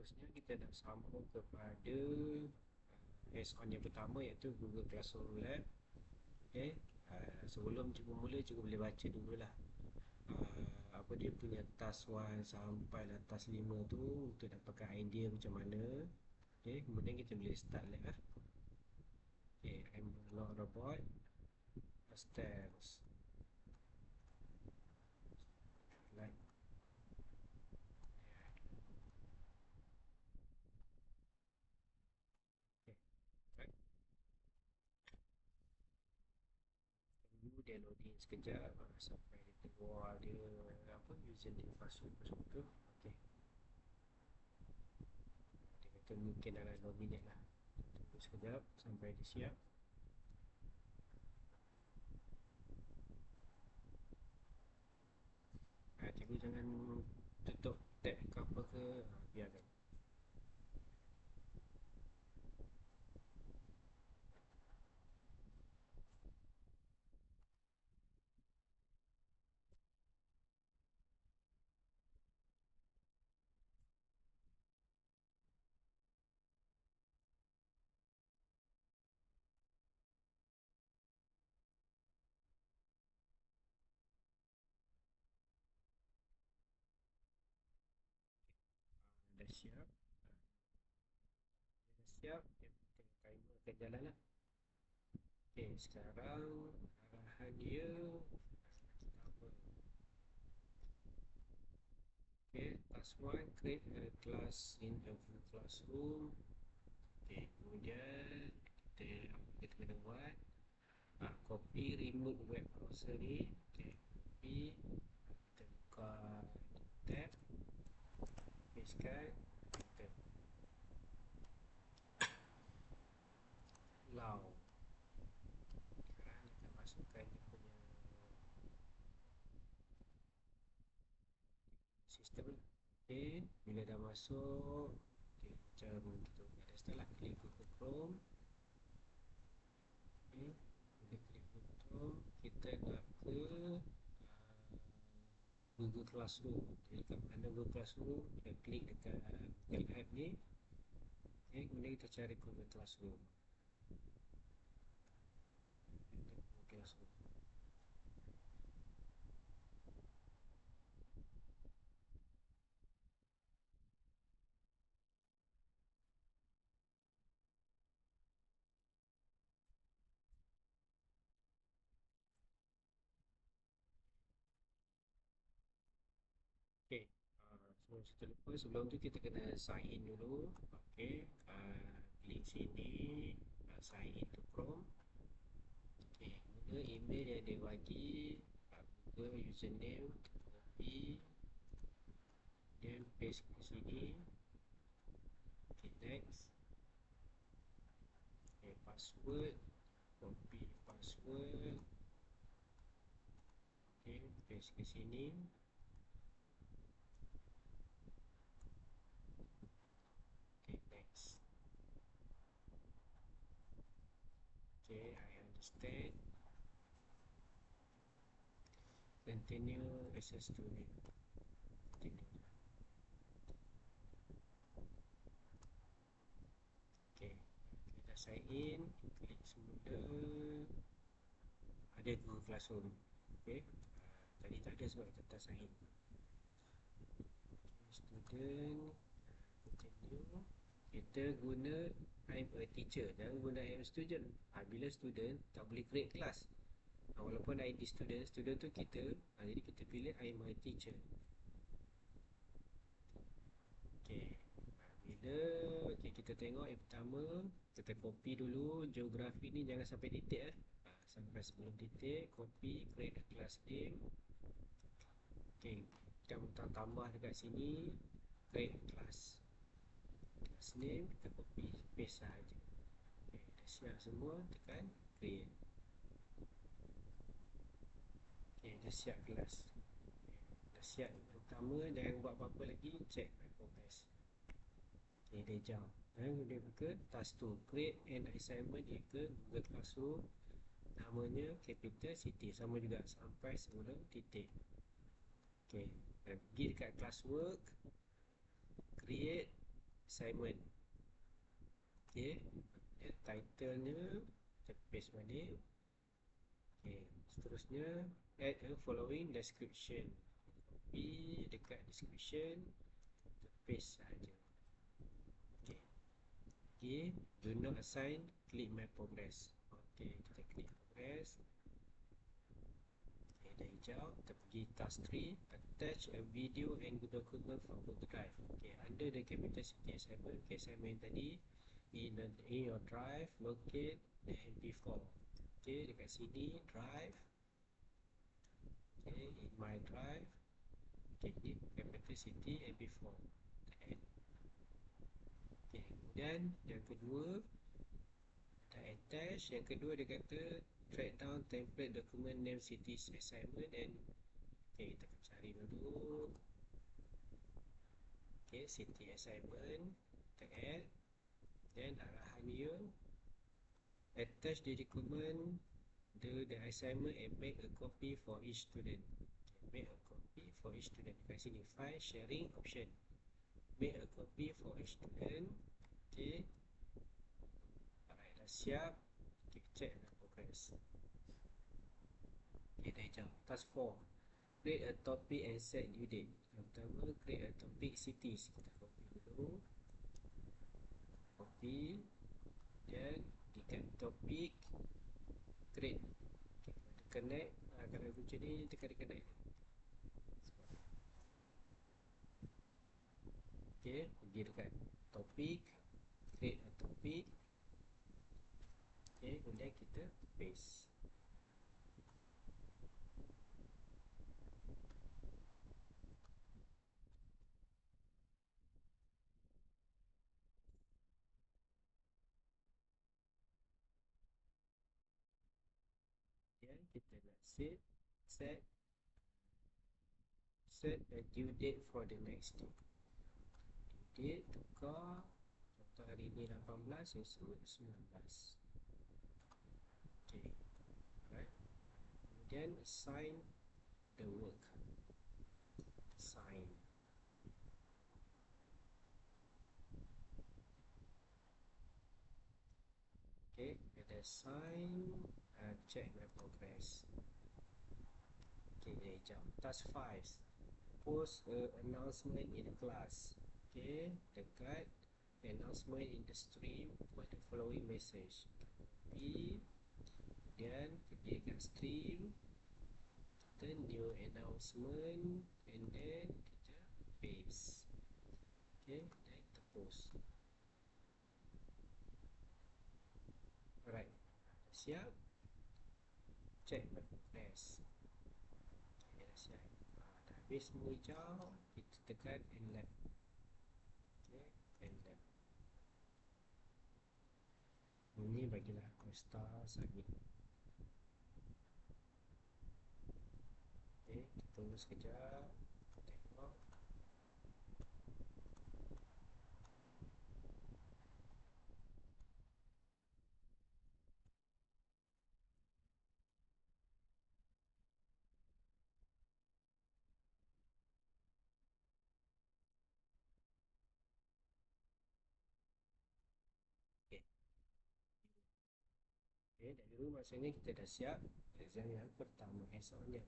seterusnya kita nak sambung kepada hands-on yang pertama, iaitu Google Classroom Lab. Okay. Sebelum cikgu mula, cikgu boleh baca dulu lah apa dia punya task 1 sampai lah task 5 tu, untuk dapatkan idea macam mana. Okay. Kemudian kita boleh start lab lah. Okay. I'm not robot stairs like right. Tunggu dia loading sekejap sampai dia keluar dia apa username password tu. Okay. Dia kata mungkin dalam 2 minit lah. Tunggu sekejap sampai dia siap. Cikgu jangan tutup tab ke apa ke, biarkan. Dah siap. Dah siap, dia tengok timer akan jalan lah. Okay, sekarang arahan dia apa? Okay, task 1, create a class in a Google Classroom. Okay, kemudian kita kena buat copy remote web browser ni. Okay, copy, kita buka tab, pastekan, enter. Allow. Sekarang kita masukkan dia punya sistem. Okay, bila dah masuk, okay, macam kita dah start lah, klik Google Chrome. Okay, bila klik Google Chrome, kita nak ke Google Classroom. Jadi kat mana Google Classroom, kita klik dekat Google App ni. Okay, kemudian kita cari Google Classroom. Google Classroom. Okay, sebelum tu kita kena sign in dulu. Okay, klik sini, sign in to Chrome. Okay, guna email yang dia bagi, Google username, copy, then paste ke sini. Okay, next. Okay, password, copy password. Okay, paste ke sini. Okay, next. Okay, I understand. Continue access to it. Continue. Okay, kita dah sign in, klik semula. Ada Google Classroom. Okay, tadi tak ada sebab kita tak sign in. Okay, student, continue. Kita guna I'm a teacher, jangan guna I'm a student. Bila student tak boleh create kelas. Walaupun ID student, student tu kita, jadi kita pilih I'm a teacher. Okay, bila kita tengok yang pertama, kita copy dulu geografi ni, jangan sampai titik sampai sebelum titik, copy, create class name. Okay, kita tambah dekat sini, create class name, kita copy, paste sahaja. Okay, dah siap semua, tekan create. Okay, dah siap kelas. Dah siap pertama, jangan buat apa-apa lagi, check progress. Okay, dia jump. Dia buka task 2, create an assignment ke Google Classroom. Namanya capital city, sama juga sampai sebelum titik. Okay, pergi dekat classwork, create assignment. Okay, title-nya kita paste balik. Okay, seterusnya add a following description. Copy dekat description, kita paste saja. Okay, okay, do not assign, click my progress. Okay, kita klik progress. Okay, dah hijau, kita pergi task 3, attach a video and document from Google Drive. Okay, under the capital city assignment, okay, assignment tadi, in your drive, locate the MP4. Okay, dekat sini, drive. Okay, in my drive, okay, ni capital city MP4. Okay, kemudian yang kedua, dah attach. Yang kedua dia kata track down template document name cities assignment and okay, kita akan cari dulu. Okay, city assignment, kita add. Then arahan dia, attach the document, the assignment and make a copy for each student. Okay, make a copy for each student. Kat sini file sharing option, make a copy for each student. Okay, alright, dah siap. Kita check the progress. Okay, dah hijau. Task 4, create a topic and set due date. Yang pertama, create a topic cities. Kita copy dulu, copy. Dan dekat topik create, okay, connect. Kalau macam ni tekan connect. Okay, pergi dekat topik, create a topic. Okay, kemudian kita paste. Kemudian kita nak set a due date for the next day. Due date tukar, contoh hari ni 18, esok 19. Okay, alright. Kemudian assign the work. Assign. Okay, kita assign, check my progress. Okay, dia hijau. Task 5, post a announcement in class. Okay, dekat announcement in the stream with the following message. Copy, dan pergi kat stream, kita new announcement, and then kita paste. Okay, dan kita post. Alright, siap. Check my progress. Okay, dah siap. Dah habis semua hijau, kita tekan end lab. Okay, end lab. Ini bagilah aku start submit. Okay, kita tunggu sekejap. Tengok. Okay, okay, dari dulu maksudnya kita dah siap exam yang pertama esoknya.